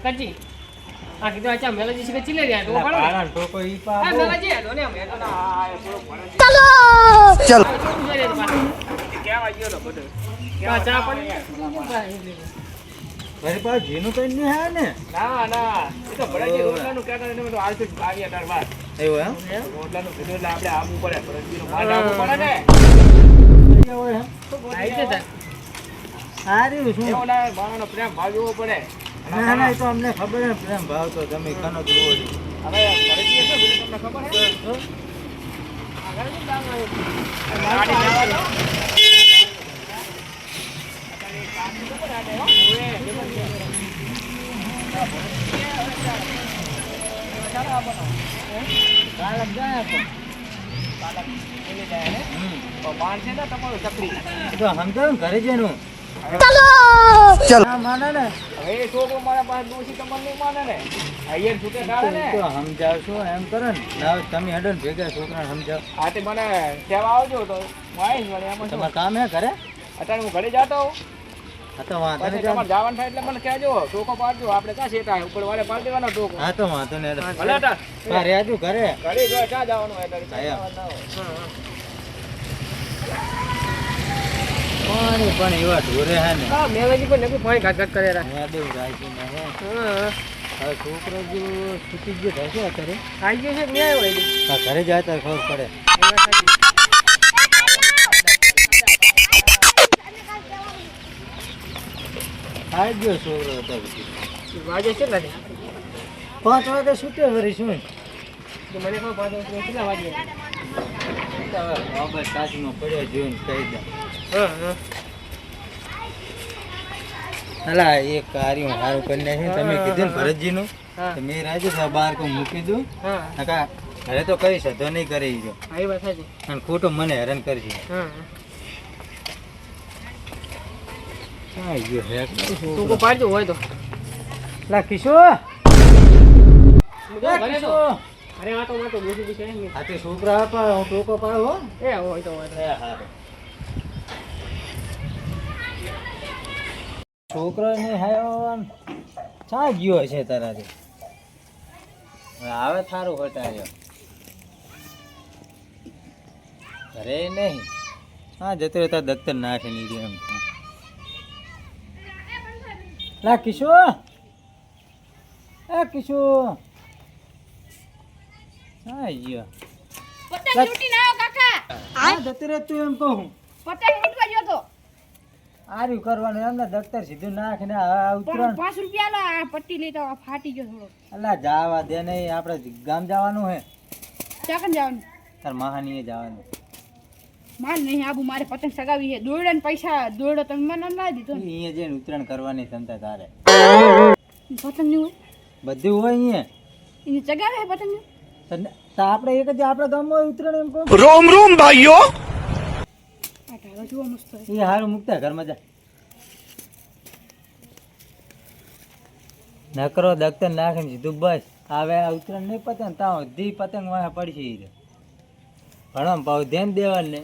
કચ્ચી આ કીધું અચ્છા મેલાજી છે કે ચીલે રહ્યા તો પાડો પાડા ટોકો ઈ પા આ મેલાજી આ દોને મે તો આ પૂરો ચલો કેવા ગયો તો બધો કેવા ચા પાણી મારી પાસે જીનું કઈ નહીં હે ને ના ના એ તો ભડાજી રોટલાનું કહેતા ને તો આલતું આવી અટાર બાર એવું એમ રોટલાનું કીધું એટલે આપણે આવું પડે ભડાજીનો માલ આવું પડે ને એવું એમ આઈ જતા સારું શું એવો ના માણસનો પ્રેમ ભાવ જોવો પડે ના ના એ તો અમને ખબર હે પ્રેમ ભાવ તો તમે કનો જોવો છો હવે ભડાજી છે બીજું તમને ખબર છે આગળ શું કામ આવ્યું ગાડી જવા ઘરે જવાનું ચલો માને ને હવે એ છોકરો મારા પાસે દોષી તમને નહીં માને ને અહીંયા છૂટે ડાળે ને તો સમજાવશો એમ કરો ને ના તમે હેડો ને ભેગા છોકરાને સમજાવ આ તે મને કહેવા આવજો તો હું આવીશ વળી એમાં શું તમારે કામ હે ઘરે અત્યારે હું ઘરે જતો હોઉં હા તો વાંધો પછી નહીં તમારે જવાનું થાય એટલે મને કહેજો ટોકો પાડજો આપણે ક્યાં સેટા ઉપર વાળે પાડી દેવાનો ટોકો હા તો વાંધો નહીં ભલે તાર ઘરે આજુ ઘરે ઘરે જો ક્યાં જવાનું હોય અત્યારે ક્યાં આયા. જવાનું ના હોય. પાણી પણ એવા ઢોરે હે ને હા મેવાજી પણ નથી ફોન ઘાટ કરે રા મેં દેવું રાખી ને હે હા હવે છોકરો જો છૂટી ગયો થશે અત્યારે આવી ગયો છે કે નહીં આવ્યો હજી? હા, ઘરે જાય ત્યારે ખબર પડે એ વાત સાચી. આવી ગયો છોકરો અત્યાર સુધી વાગે કેટલા છે 5 વાગે છૂટે વળી શું તો મને ખબર પાડો કેટલા વાગે બાબા કાચનો પડ્યો જોઈને કહી દે હા હા અલા એક કાર્ય સારું કરી નાખ્યું તમે કીધું ને ભરતજીનું હા. તો મેં રાજુ તો બહાર કોઈ મૂકી દઉં હા નકા ઘરે તો કઈ સધો નહીં કરી જો હા, એ વાત સાચી અને ખોટું મને હેરાન કરશે હા ક્યાં ગયો હે ટોકો પાડજો હોય તો લા કિશોર ઘરે તો અરે આ તો માતો બેસી બેસી એમ આ તે છોકરા આપા હું ટોકો પાડો હો એ હોય તો હોય તો. છોકરો ને હાયો ચા ગયો છે તારાથી હવે થારું હટાયો ઘરે નહીં હા જતો રહેતા દખ્તર નાખે નહીં એમ લા કિશોર એ કિશોર હા ગયો પતંગ લૂટી ના આવો કાકા હા જતો રહે તું એમ કહું પતંગ લૂટવા ગયો તો આર્યું કરવાનું એમને દખ્તર સીધું નાખીને આ ઉતરણ 5 રૂપિયા લો આ પટ્ટી લેતો આ ફાટી ગયો થોડો અલા જાવા દે નહીં આપણે ગામ જવાનું હે ચાકન જવાનું તાર મહાનીએ જવાનું માન નહીં આબુ મારે પતંગ સગાવી છે દોરડા ને પૈસા દોરડો તમે મને ના દીધો ને અહીંયા જઈને ઉતરણ કરવાની ક્ષમતા તારે પતંગ નહીં હોય બધું હોય અહીંયા એને ચગાવે છે પતંગ ને તો આપણે એક જ આપણા ગામમાં ઉતરણ એમ કહું રોમ રોમ ભાઈઓ આ ઢાળો જુઓ મસ્ત છે એ હારું મૂકતા ઘરમાં જા નકરો દખ્તર નાખીને સીધું બસ આવે આ ઉતરણ નહીં પતંગ તાવ ધી પતંગ વાહ પડશે ઈ રે. ભણવા પાવ ધ્યાન દેવાનું ને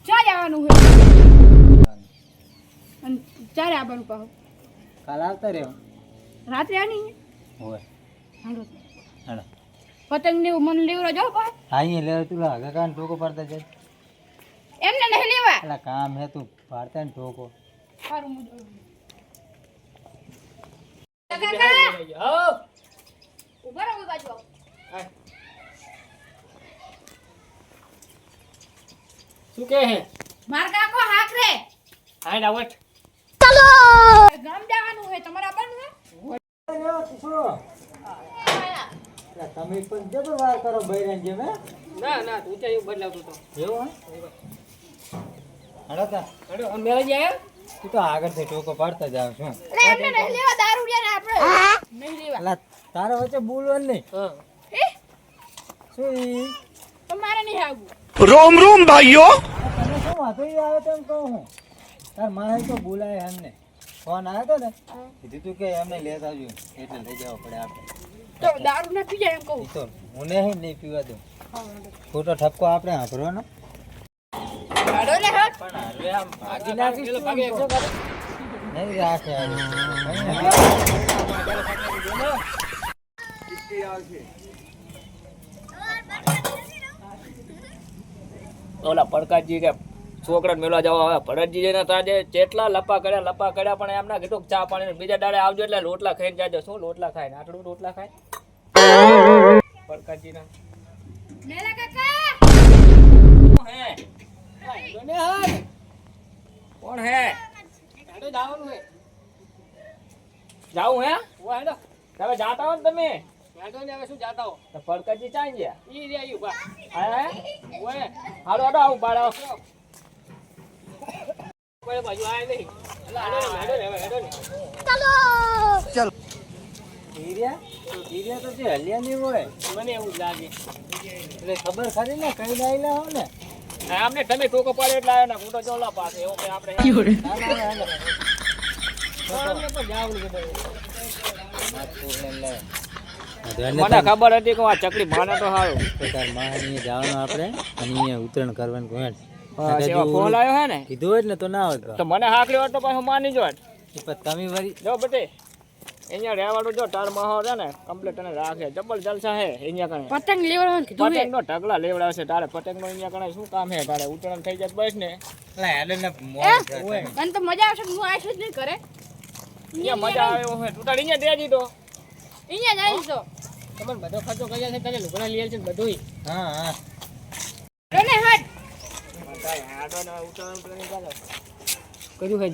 ચા જવાનું છે અને ચારે આવવાનું પાહો કાલ આવતા રહ્યો રાત્રે આની હોય હાલો હાલો પતંગ ને મને લેવરો જાઓ પા હા અહીંયા લેવા તું આગળ કાન ટોકો પાડતા જાય એમને નહીં લેવા એટલે કામ હે તું પાડતા ને ટોકો સારું મુજો હા ઉભા રહો બાજુ શું કે હે માર કાકો હાક રે હાઈ ડાવટ ગામ જવાનું છે તમારા આવવાનું છે તમે પણ જબર વાર કરો બૈરાન જેમ હે ના ના તું ચાઈ બદલાવતો તો એવું હે હાલો તા અરે મેળાજી આયા તું તો આગળથી ટોકો પાડતા જાવ છું એટલે એમને નહીં લેવા દારૂ ને આપણે નહીં લેવા અલા તારા વચ્ચે બોલવાનું નહીં હા એ શું ઈ તમારે નહીં આવવું રોમ રોમ ભાઈઓ તને શું વાંધો ઈ આવે તેમ કહું હું તાર મારે તો બોલાય એમને ફોન આવ્યો તો ને કીધું તું કે એમને લેતા આવજો એટલે લઈ જવા પડે આપણે તો દારૂ ના પી જાય એમ કહું ઈ તો હું નહીં પીવા દઉં ખોટો ઠપકો આપણે સાંભળવાનો હાડો લે હટ પણ હવે આમ ભાગી ભાગે નાખીશ ભાગે નહીં રાખે ઓલા પડકાજી કે છોકરાને મેળવા જવા હવે ભરતજી ને તાજે જેટલા લપા કર્યા પણ એમના કીધું ચા પાણી બીજા દાડે આવજો એટલે રોટલા ખાઈને જાજો. શું રોટલા ખાય ને આટલું રોટલા ખાય પડકાજી ના મેલા કાકા કોણ હે જાવું હે તમે જાતા હો ને તમે તો પડકાજી ચાઈ ગયા હાલો હાલો આવું બાળા હીરિયા તો જે હલ્યા નહીં હોય મને એવું જ લાગે એટલે ખબર ખરી ને કઈ ડાયલા હો ને આમને તમે ટોકો પાડે એટલે આવ્યો ને હું તો ચોલા પાસે એવું કે આપણે મને ખબર હતી કે આ ચકડી માને તો સારું તાર માં અહીંયા જવાનું આપણે અને અહીંયા ઉતરણ કરવાનું કોઈ ફોન આવ્યો હે ને કીધું હોય ને તો ના હોય તો મને હાકડી હોત તો પાછું માની જોત તમે વળી જો બટે અહીંયા રહેવાનું જો તાર મહો છે ને કમ્પ્લીટ અને રાખે જબર જલસા હે અહીંયા કણે પતંગ લેવડાવવાનું કીધું પતંગ નો ઢગલા લેવડાવશે તારે પતંગ નો અહીંયા કણે શું કામ હે તારે ઉતરણ થઈ જાય બસ ને મને તો મજા આવશે હું આવીશ જ નહીં કરે અહીંયા મજા આવે એવું હે તું તાર અહીંયા દેજી તો અહીંયા જઈશ તો તમને બધો ખર્ચો કર્યા છે તને લુગડા લીએલ છે બધુંય હા હા રને હટ કર્યું છે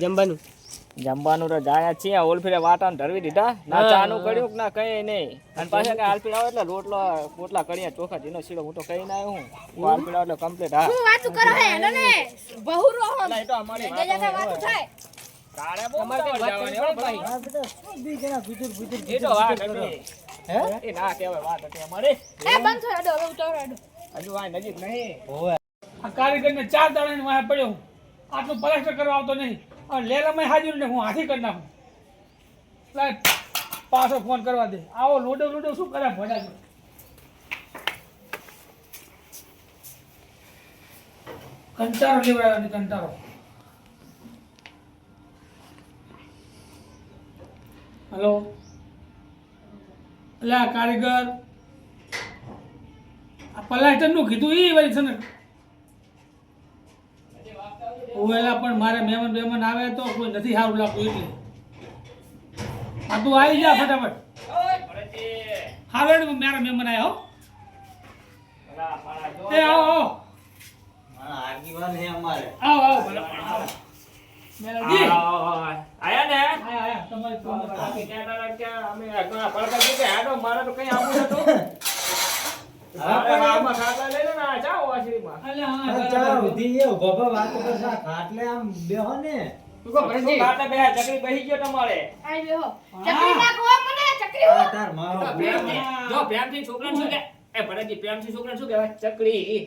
જમવાનું તો જાયા છીએ ઓલ ફેરે વાટાને ધરવી દીધા ના ચાનું કર્યું કે ના કઈ નહીં અને પાછા કે હાલ પીડાવ એટલે રોટલા કર્યા ચોખા જીનો સીડો હું તો કઈ ના આવ્યો હું હાલ પીડાવ એટલે કમ્પ્લીટ હા શું વાતું કરો હે રને બહુ રહો એ તો અમારી જજા વાતું થાય તારે બહુ તમારે જવાની હો ભાઈ હા બેટા શું બી કેના ગુજર એ તો વાત હતી હે એ ના કહેવાય વાત હતી અમારી એ બંધ થયો અડો હવે ઉતારો અડો હજુ આ નજીક નહીં ઓય આ કારીગરને 4 દાડાની વાહે પડ્યો હું આટલું પ્લાસ્ટર કરવા આવતો નહીં અને લેલામાં હાજર ને હું હાથી કરી નાખું એટલે પાછો ફોન કરવા દે આવો લોડો શું કરે ભડા કંટારો લેવડાવ્યો ને કંટારો હલો એટલે આ કારીગર આ પ્લાસ્ટરનું કીધું એ વળી છે ને ઓવેલા પણ મારે મહેમાન આવે તો કોઈ નથી સારું લાગતું એટલે આ તું આવી જા ફટાફટ હા વેડ મારા મહેમાન આવ્યા હો એ આવો હા આગીવાન હે અમારે આવો ભલે આવો મેલાજી આયા ને આયા તમારી ફોન અમે પડકા કે હાડો મારે તો કઈ આવું નતું આમાં ખાતા લઈ લે ને આ જાઓ આશ્રીમાં અલે હા ચા ઉધી એ ગોબા વાત કરતા ખાટલે આમ બેહો ને ખાતા બે ચકરી બેહી ગયો તમારે આઈ બેહો ચકરી નાખો મને ચકરી હો આ તાર મારો જો પ્રેમથી છોકરાને શું કે એ ભરતજી પ્રેમથી છોકરાને શું કહેવાય ચકરી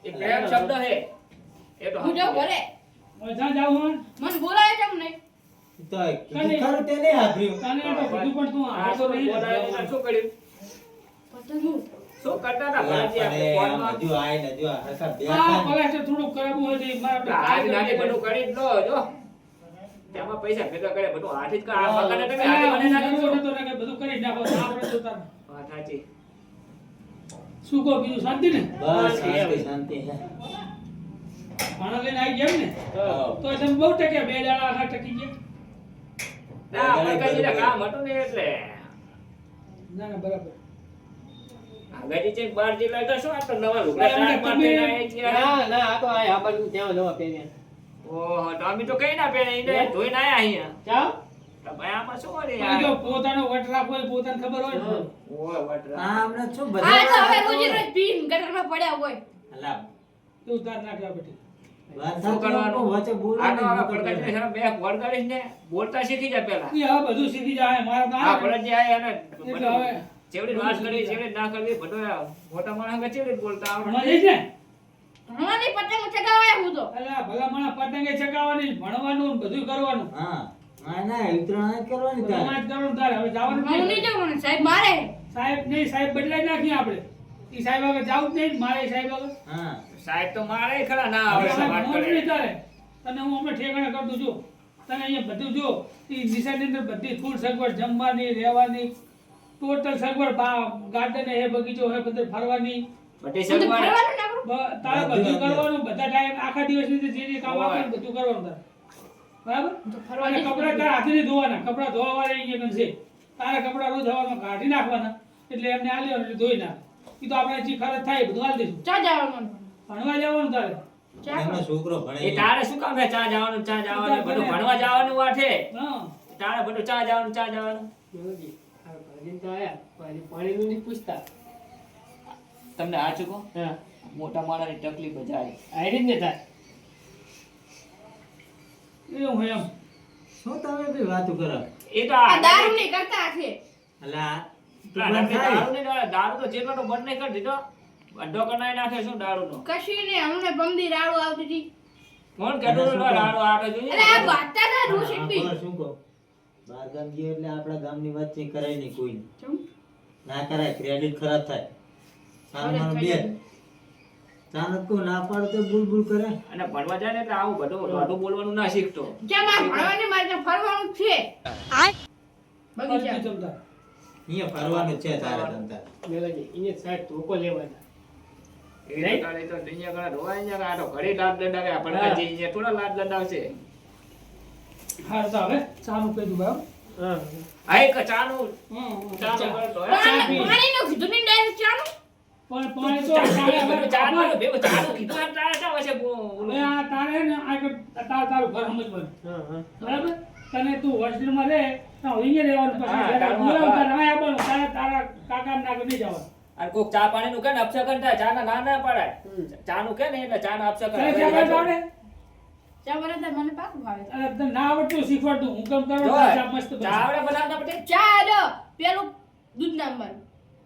એ પ્રેમ શબ્દ હે એ તો હું જાઉં ઘરે જા જાવ હું મને બોલાય કેમ નહીં તો કીધું ખરું તે નહીં આપ્યું તને તો કીધું પણ તું આ આવતો તો નહીં બોલાય શું કર્યું પતંગ શું કરતા હતા ભરતજી આપણે ફોનમાં હજુ આય ને હજુ હરખા બે હા પ્લાસ્ટર થોડું કરાવવું હોય તો મારા આજ નાની બધું કરી જ લો જો તેમાં પૈસા ભેગા કરે બધું હાથ જ કા આ મકાને તમે હાથે મને નાખી દો બધું કરી જ નાખો આપણે જોતા વાત સાચી શું કહો બીજું શાંતિ ને બસ શાંતિ શાંતિ હે ભાણા લઈને આવી ગયા ને તો તમે બહુ ટક્યા 2 દાડા આખા ટકી ગયા ના પડકાજીને કામ હતું ને એટલે ના ના બરાબર આગળથી ચેક 12 જિલ્લા તો શું આ તો નવા લુગડા ચાટ માં પહેરા એ છે ના આ તો આ હાબલું ત્યાં નવા પહેર્યા ઓહો તો અમે તો કઈ ના પહેરે એને ધોઈને આયા અહીંયા ચાલ તો ભાઈ આમાં શું કરે પણ જો પોતાનો વટ રાખવો હોય પોતાને ખબર હોય ને ઓય વટરા આ હમણાં શું આ તો હવે બધા રોજ રોજ પીન ગટરમાં પડ્યા હોય અલા તું તાર નાખ્યા બેટી વાત શું કરવાનું વચ્ચે બોલો આ તો હવે પડકાજીને સામે બે વળગાડીશ ને બોલતા શીખી જાય પહેલા એ હવે બધું શીખી જાય મારા ના આ ભરતજી આયા અને એટલે હવે ચેવડી વાત કરી ચેવડી ના કરવી બધું મોટા માણસ ચેવડી બોલતા ભણવા આવડે જઈશ ને ભણવાની પતંગ ચગાવાય હું તો અલા ભલા માણા પતંગે ચગાવવાની ભણવાનું ને બધું કરવાનું હા હા ના ઉતરાણ જ કરવાની તારે ભણવા જ કરવાનું તારે હવે જવાનું હું નહીં નહીં જાઉં મને સાહેબ મારે સાહેબ બદલાઈ નાખીએ આપણે એ સાહેબ આગળ જાવું જ નહીં મારે સાહેબ આગળ હા સાહેબ તો મારે ખરા ના આવે સાહેબ વાત મોજ કરે નહીં તારે તને હું હમણાં ઠેકાણે કર દઉં છું તને અહીંયા બધું જો એ નિશાની અંદર બધી ફૂલ સગવડ જમવાની રહેવાની ટોટલ સગવડ ગાર્ડન હે બગીચો હે બધે ફરવાની બધી બધું સગવડ ફરવાનું ને આપણું? તારે બધું કરવાનું બધા ટાઈમ આખા દિવસની અંદર જે કામ આપે ને બધું કરવાનું તારે બરાબર તો ફરવા અને જઈશું. કપડાં તારે હાથેથી ધોવાના કપડાં ધોવા વાળા અહીંયા કણ છે તારે કપડાં રોજ હવામાં કાઢી નાખવાના એટલે એમને આલી દેવાના એટલે ધોઈ નાખ એ તો આપણે જે ખર્ચ થાય એ બધું આલી દઈશું ચા જવાનું ભણવા જવાનું તારે ચા એમનો છોકરો ભણે એ તારે શું કામ છે ચા જવાનું બધું ભણવા જવાનું વાત છે હા તારે બધું ચા જવાનું મેલડી, આ ભાજીને તો આયા, પાણી પાણીનું નહીં પૂછતા. તમને આ ચૂકો હા, મોટા માણસની તકલીફ જાય આયરી જ ને થાય. એવું એમ શું તમે બી વાતું કરો એ તો આ દારૂ નહીં કરતા છે અલા તું દારૂ બંધ થાય. નહીં દારૂ તો જેટલો તો બંધ નહીં કરી દીધો અડધો કનાઈ નાખે શું દારૂનો કશું ને હમણાં બમદી રાડું આવતી હતી કોણ કહેતું હતું દારૂ આટો જોઈએ અરે આ વાતતા હતા રોશિક હા, બી બોલ, શું કહો? બહાર ગામ ગયો એટલે આપણા ગામની વચ્ચે કરાય નહીં કોઈ ચમ. ના કરાય ક્રેડિટ ખરાબ થાય અરે, સારું થઈ બે ગયું. ચાણક કો ના પાડો તો બુલબુલ કરે અને ભણવા જાય ને એટલે આવું બધું બધું બોલવાનું ના શીખતો જ્યાં મારે ભણવાની મારે ત્યાં ફરવાનું જ છે બગીચા અડધી ચમચા. અહીંયા ફરવાનું છે તારે તમતાર મેલડી, અહીંયા સાહેબ ધોકો લેવાના. એ તારે તો અહીંયા ઘણા રોવાય અહીંયા આ તો ઘરે લાડ દંડાવે આપણને હજી અહીંયા થોડા લાડ દંડાવશે હા તો હવે ચાનું કહી દઉં બરાબર હા, આ એક ચાનું હા, ચાનું ચા. કરતો પાણીનું કીધું નહીં ડાયરેક્ટ ચાનું પણ પાણી તો ચાનું ભેગું ચાનું કીધું આમ તારે શા વચ્ચે હવે આ તારે ને આગળ તારું ઘર સમજવાનું હા, હા. બરાબર તને તું હોસ્ટેલમાં રહે તો અહીંયા રહેવાનું પછી હા, જ્યારે તારું બોલાવું હા. ત્યારે અહીં આવવાનું તારા કાકા ના નહીં જવાનું અને કોક ચા પાણી નું કે ને અપશકન થાય ચા ના ના પડાય ચા નું કે ને એટલે ચા ના અપશકન તને ચા બનાવતા આવડે? ચા બનાવતા મને પાકું ભાવે અરે તને ના આવડતું શીખવાડતું હું કેમ કરો જો, ચા મસ્ત બનશે. ચા આવડે બનાવતા પટે ચા દો પેલું દૂધ નાખવાનું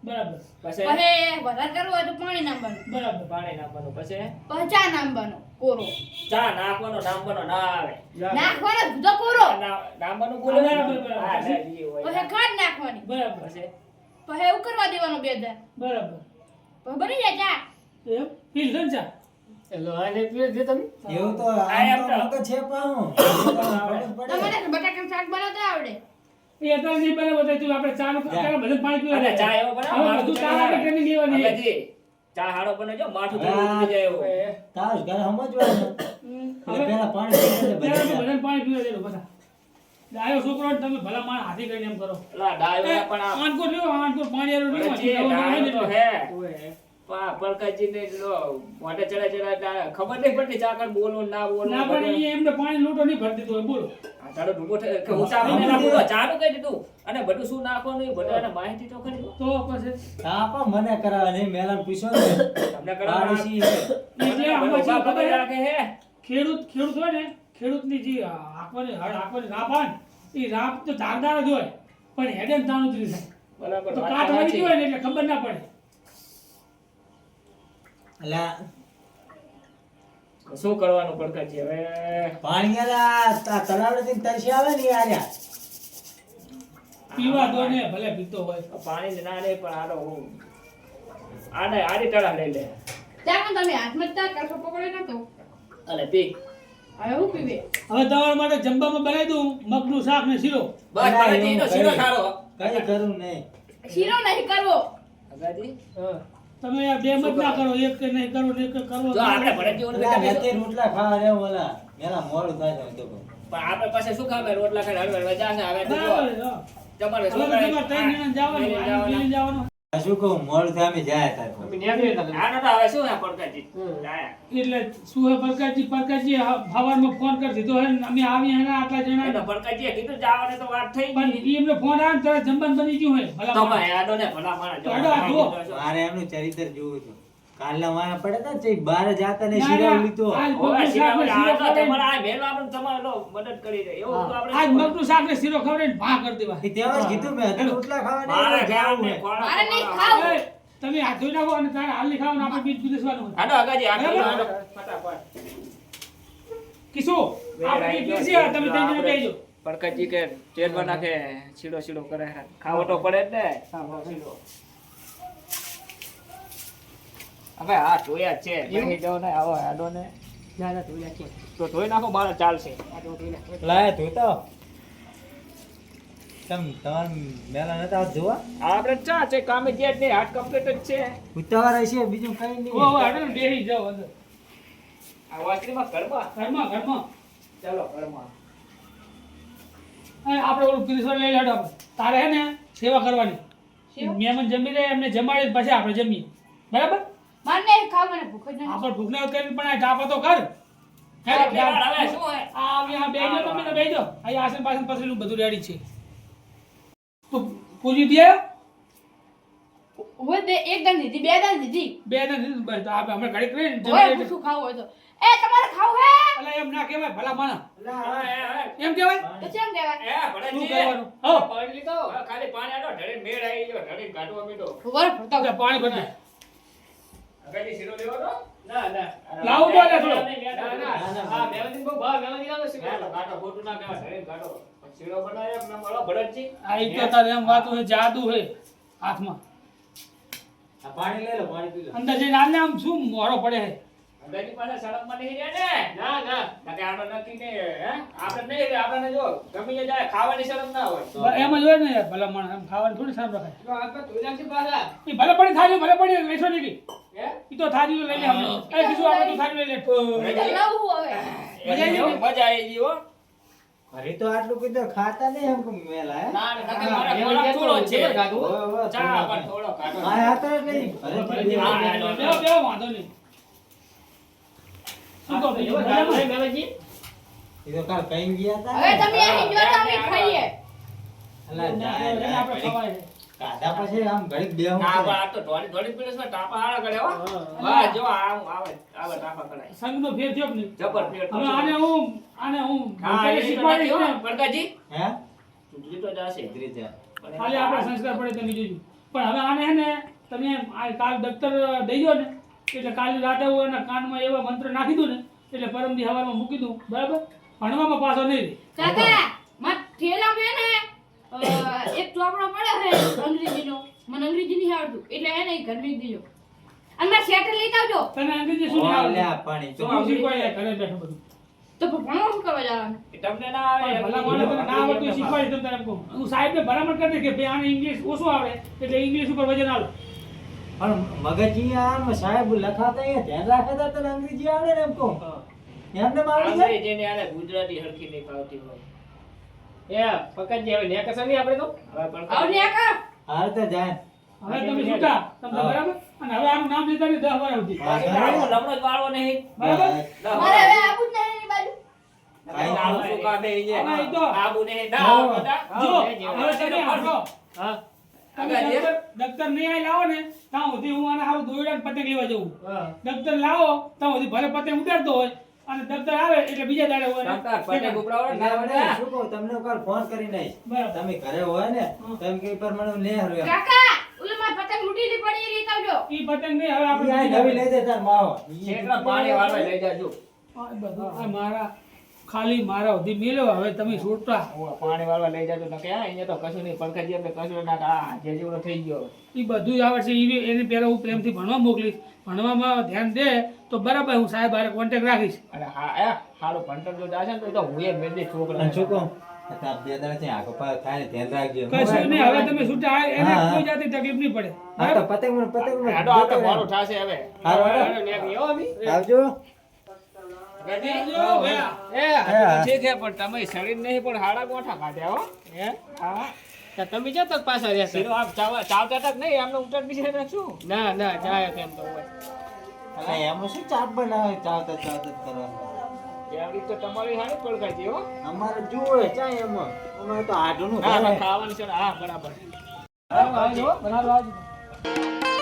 બરાબર પછી પછી વધારે કરવું હોય તો પાણી નાખવાનું બરાબર પાણી નાખવાનું પછી પછી ચા નાખવાનો કોરો ચા નાખવાનો નામવાનો ના આવે નાખવાનો દૂધો કોરો નામવાનું બોલે હા, બરાબર. હા લે, ઈ હોય. પછી ખાંડ નાખવાની બરાબર પછી પછી ઉકળવા દેવાનું બે દાર બરાબર પછી બની જાય ચા એમ પી લે ને ચા એલો, આને પીવો છે તમે? એવું તો આ આમ એમ તો તો. મગજ છે પાહું. તમને બટાકાનું શાક બનાવતા આવડે એ અત્યારે નહીં બને બધા તું આપણે ચા નું અત્યારે બધું પાણી પીવા અને જાય. ચા એવો બનાવો હવે માથું બધું ચા ચા આપણે ટ્રેનિંગ લેવાની. હવેથી ચા હારો બને જો માથું થોડું ઉતરી જાય એવું તારું ઘર સમજવાનું એટલે પેલા પાણી પી લે ત્યારે તો બધા. બધાને પાણી પીવા દેજો બધા ડાયો છોકરો ને તમે ભલા માણસ હાથી કરીને એમ કરો એલા ડાયો પણ આ આનકોર લ્યો આનકોર પાણી આરું લ્યો જે ડાયો તો હે ઓય. પડકાજી ને લો મોઢે ચડા ચડા ખબર નહીં પડતી ચા કર બોલો ના બોલો ના પણ એ એમને પાણી લોટો નહીં ભરી દીધો હોય બોલો આ તારો ડૂબો થાય કે હું ચા બનાવી નાખું તો ચા નું કહી દીધું અને બધું શું નાખવાનું એ બધાને માહિતી તો કરી દો. તો પછી હા પણ મને કરાવે નહીં મેલાને પૂછો ને તમને પાણી કરાવ સી છે. એટલે બધું આમાં શું ઉભા ખબર પકડી હે? રાખે હે ખેડૂત હોય ને ખેડૂતની જે આંખવાની હળ આંખવાની રાપ આવે ને એ રાપ તો ધારદાર જ હોય પણ હેડે ને તાણ ઉતરી જાય બરાબર તો વાત કાટ વાગી સાચી. ગયો હોય ને એટલે ખબર ના પડે અલા શું કરવાનું પડકાજી હવે પાણી આ તલાવડેથી તરસી આવે ને એ આર્યા પીવા દો ને ભલે પીતો હોય પાણી જ ના લે પણ આનો હું આને આડી તળા લઈ લે ત્યાં પણ તમે હાથમાં જ ચા કરશો પકડે નતો અને પી હવે હું પીવે હવે તમારા માટે જમવામાં બનાવી દઉં મગનું શાક ને શીરો બસ પડકાજી એનો શીરો સારો કઈ કરું નહીં શીરો નહીં કરવો અગાજી હા. તમે યાર બે મત ના કરો એક કે નહીં કરો ને એક કે કરો જો આપણે ભરતજી ઓલું અલા, બેઠા રાતે બેઠા. રોટલા ખાવા રે ઓલા મેલા મોડું થાય છે તો પણ આપણે પાસે શું ખાવે રોટલા ખાઈને હળવે હળવે જાશે હવે તો જો બરાબર, હા. તમારે હવે તો તમારે ત્રણ જણા જવાનું હા, આને પીને જવાનું શું કહું મોડું થાય અમે જાય તાર અમે ન્યા ગયા હતા. આનો તો હવે શું હે પડકાજી જાયા. એટલે શું હે પરકાજી હવારમાં ફોન કરી દીધો હે ને અમે આવી હે ને આટલા એનો જણા પડકાજીએ કીધું જવાની તો વાત થઈ પણ ગઈ ઈ એમને ફોન આવે ને તરત જમવાનું બની ગયું હોય ભલા તો માણસ. ભાઈ આડો ને ભલા માણસ જો. આડો આ જુઓ. મારે એમનું ચરિત્ર જોવું હતું કાલના વાયા પડે તા તે બહાર જાતા ને ના, શીરો ના, લીધો આજ ઓવે, મગનું શાક ને શીરા શીરો આડો ખવડાવીને- તમારે આ મેલો આપણે તમારે લો મદદ કરી દે એવું તો આપણે આજ શું મગનું શાક ને શીરો ખવડાવીને ભા કરી દેવા એ તેવા જ કીધું મેં હતું રોટલા ખાવા મારે નહીં જાવ જાવું ને હે. કોળા મારે નહીં કોળા. ખાવું. એ, તમે હાથ ધોઈ નાખો અને તારે હાલની ખાવ ને આપણે બીજ પીરસવાનું હોય. આડો અગાજી આડો બરાબર? આડો ફટાફટ કિશો આપણે બીજ પીરસીએ, તમે ત્રણ જણા બેસજો. પડકાજી કે તેલમાં નાખે છીડો છીડો કરે ખાવો તો પડે જ ને છીડો. હવે હા જોયા જ છે બેસી જાઓ ને આવો આડો ને ના ના ધોઈ નાખીએ તો ધોઈ નાખો બાર ચાલશે. આ તો ધોઈ નાખીએ લાય તું તો તમાર મેલા નતા આવત જોવા આપણે ચા છે કામે જે જ નહીં હાથ કમ્પ્લીટ જ છે. ઉતાવળ હશે બીજું કઈ ઓ નહીં હાડો બેહી જાઓ અંદર આ વાસણીમાં ઘરમાં ઘરમાં ચાલો ઘરમાં. અને આપણે ઓલું કિરીશ્વર લઈ લેડો આપણે. તારે હે ને સેવા કરવાની મહેમાન જમી લે એમને જમાડી પછી આપણે જમીએ બરાબર. મારે નહીં ખાવ, મને ભૂખ જ નથી. આપણે ભૂખ ના કરીને પણ આ ટાપા તો કર હે હવે શું હોય? આ બેજો તમે તો બેજો અહીં આસન પાસન પસરેલું બધું રેડી છે. તું પૂજી દે હોય તે એક દાન દીધી, બે દાન દીધી. બે ને દીધું બસ તો આપણે હમણાં ઘડીક રહીને હોય જમી ભૂખું ખાવું હોય તો. એ તમારે ખાવું હે? અલા એમ ના કહેવાય ભલા માણસ હવે, એમ કહેવાય તો કેમ કહેવાય? હવે, શું ભણેજી. કરવાનું હો પાણી લીધો. હવે ખાલી પાણી આડો ઢળીને મેળ આવી ગયો. ઢળીને કાઢવા મીઠો. ખબર પડતા તો પાણી ભરી હવેથી શીરો લેવો તો? લાવું તો એટલે થોડો. હા, મેવનજી બહુ ભાવ. મેવનજી લાવો શીરો. કાઢો, ખોટું ના કહેવાય. ઢળીને કાઢો. શીરો બનાવ્યો એમ ના મળો ભરતજી. આ એક તો તારે એમ વાત હોય જાદુ હે હાથમાં આ પાણી લઈ લો પાણી પી લો અંદર જઈને આને આમ શું મોરો પડે હે અંદાજી પાસે સડકમાં નહીં રહ્યા ને? ના કે આનો નક્કી નહીં, હે? આપણે નહીં રે, આપણને જો ગમી જાય ખાવાની શરમ ના હોય. એમ જ હોય ને યાર ભલા માણસ એમ ખાવાની થોડી સારું રખાય તો આપણે ધોઈ નાખીએ પાછા. એ ભલે પડી થાળી ભલે પડી લેશો નહીં કી હે? એ તો થાળી લઈ લે આપણે એ કીધું આપણે તો થાળી લઈ લે લાવું હવે. મજા આવી ગઈ? મજા આવી ગઈ હો. અરે તો આટલું કીધું ખાતા નહીં એમ કેમ મેલા હે ના, ના, કે મારા ખોરાક થોડો છે. ઓય, ઓય, ચા પણ થોડો કાઢો. આ હાથ જ નહીં અરે પી લે. બેહો બેહો વાંધો નહીં શું કહો બીજું મજામાં? એ તો કાલ કઈ ગયા હતા હવે તમે અહીં જો તો અમે ખાઈએ. અલા જાય આપણે જાય ખવાય છે. કાઢા પછી આમ ઘડીક બેહું ના, પણ આ તો ધોળી ધોળી પીરસમાં ટાપા હારા કરે હો. વાહ, જો આમ આવે ટાપા કરાય. સંગનો ફેર થયો કે નહીં જબર પેટ હવે આને હું હા, એ તો શીખવાડીશ નથી હો, ને. પડકાજી. હે ચૂંટણી તો જશે. રીતે ખાલી આપણે સંસ્કાર પડે તમે જોજો પણ હવે આને હે ને તમે આ કાલ દફતર દઈ દો ને એટલે કાલે રાતે હું એના કાનમાં એવા મંત્ર નાખી દઉં ને એટલે પરમદી હવારમાં મૂકી દઉં બરાબર ભણવામાં પાછો નહીં રહે. કાકા, માર થેલામાં હે ને એક ચોપડો પડ્યો હે અંગ્રેજીનો. મને અંગ્રેજી નહીં આવડતું એટલે હે ને ઈ ઘર મેં દીજો. અને મારે શેટર લઈ આવજો. તને અંગ્રેજી શું ઓ આવડે લે આ પાણી તો હું શીખવાડી ઘરે બેઠો બધું તો ભણવા શું કરવા જવાનું? એ તમને ના આવે. ભલા માણસ તને ના આવડતું હોય શીખવાડી દઉં તને એમ કહું હું સાહેબને ભલામણ કરી દે કે ભાઈ આને ઇંગ્લિશ ઓછું આવડે એટલે ઇંગ્લિશ ઉપર વજન આલો પણ મગજી આમ સાહેબ લખાતા એ ધ્યાન રાખતા તને અંગ્રેજી આવડે ને એમ કહું એમને મારી જાય આપણે જેને આને ગુજરાતી હરખી નહીં ફાવતી હોય. પકડજે હવે નેકસ નહીં આપણે તો હવે પણ આવને આકા. હાલ તો જાય હવે તમે છૂટા તમને બરાબર અને હવે આનું નામ લેતા નહીં 10 વાર સુધી બાકી તો આપણો લમણો જ વાળવો નહીં. બરાબર મારે હવે આવું જ નહીં એની બાજુ. આવું શું કામે ઈ છે? હવે ઈ તો આબુ નહીં, ના આવો બધા. જો હવે તમે હાલો હા તમે દફતર નહીં આઈ લાવો ને ત્યાં સુધી હું આને હારું દોયડા પતંગ લેવા જવું હા દફતર લાવો ત્યાં સુધી ભલે પતંગ ઉડાડતો હોય અને દફતર આવે એટલે બીજા દાડે હોય તમતાર પતંગ ઉપડાવો ને, ના, ના મને બધા. શું કહું તમને કાલ ફોન કરી નાઈશ બરાબર તમે ઘરે હોય ને તેમ કે પર મને લે હરો એમ કાકા, ઓલી માર પતંગ લૂંટીલી પડી એ રીત આવજો. ઈ પતંગ નહીં હવે ઈ આપણે આ નવી લઈ દે તાર માવો શેઠના પાણી વાળવા લઈ જાજો. આ બધું આ મારા ખાલી મારા સુધી મેલ્યો હવે તમે છૂટા પાણી વાળવા લઈ જાજો. નકે હા, અહીંયા તો કશું નહીં. પંકજી આપણે કશું ના આ જે જેવડો થઈ ગયો. એ બધું જ આવે છે એને પહેલા હું પ્રેમથી ભણવા મોકલીશ ભણવામાં ધ્યાન દે તો બરાબર હું સાહેબ હારે કોન્ટેક્ટ રાખીશ અને હારું ભણતર જો જાશે ને તો એ તો હું એ મેંદી છોકરા અને શું કહું તાર બે દાડા છે આખો પાર થાય ને ધ્યાન રાખજો કશું નહીં હવે તમે છૂટા એને હા, હા. કોઈ જાતની તકલીફ નહીં પડે હા તો પતંગ આડો આપણે મોડું થશે હવે. હારું, હારું. હારું, નેકળી હો અમી. આવજો ગજી? જો ભયા. એ, ઠીક છે પણ તમે શરીર નહીં પણ હાડા ગોઠા કાઢ્યા હો. હે હા. તો તમે જો તો પાછા રહેશે શીરો આપ ચાવતા તક નહીં એમને ઉતર બીજે રાખશું. ના ના જાય કેમ તો હોય અલા એમાં શું ચાપ બનાવે ચાવતા ચાવતા કરવાનું એવડી તો તમારી હારી પડકારજી હો. અમારે જુએ ચા એમાં અમારે તો આઢું નું હા, ખાવાનું છે ને. હા, બરાબર. આવજો બનાવજો આવજો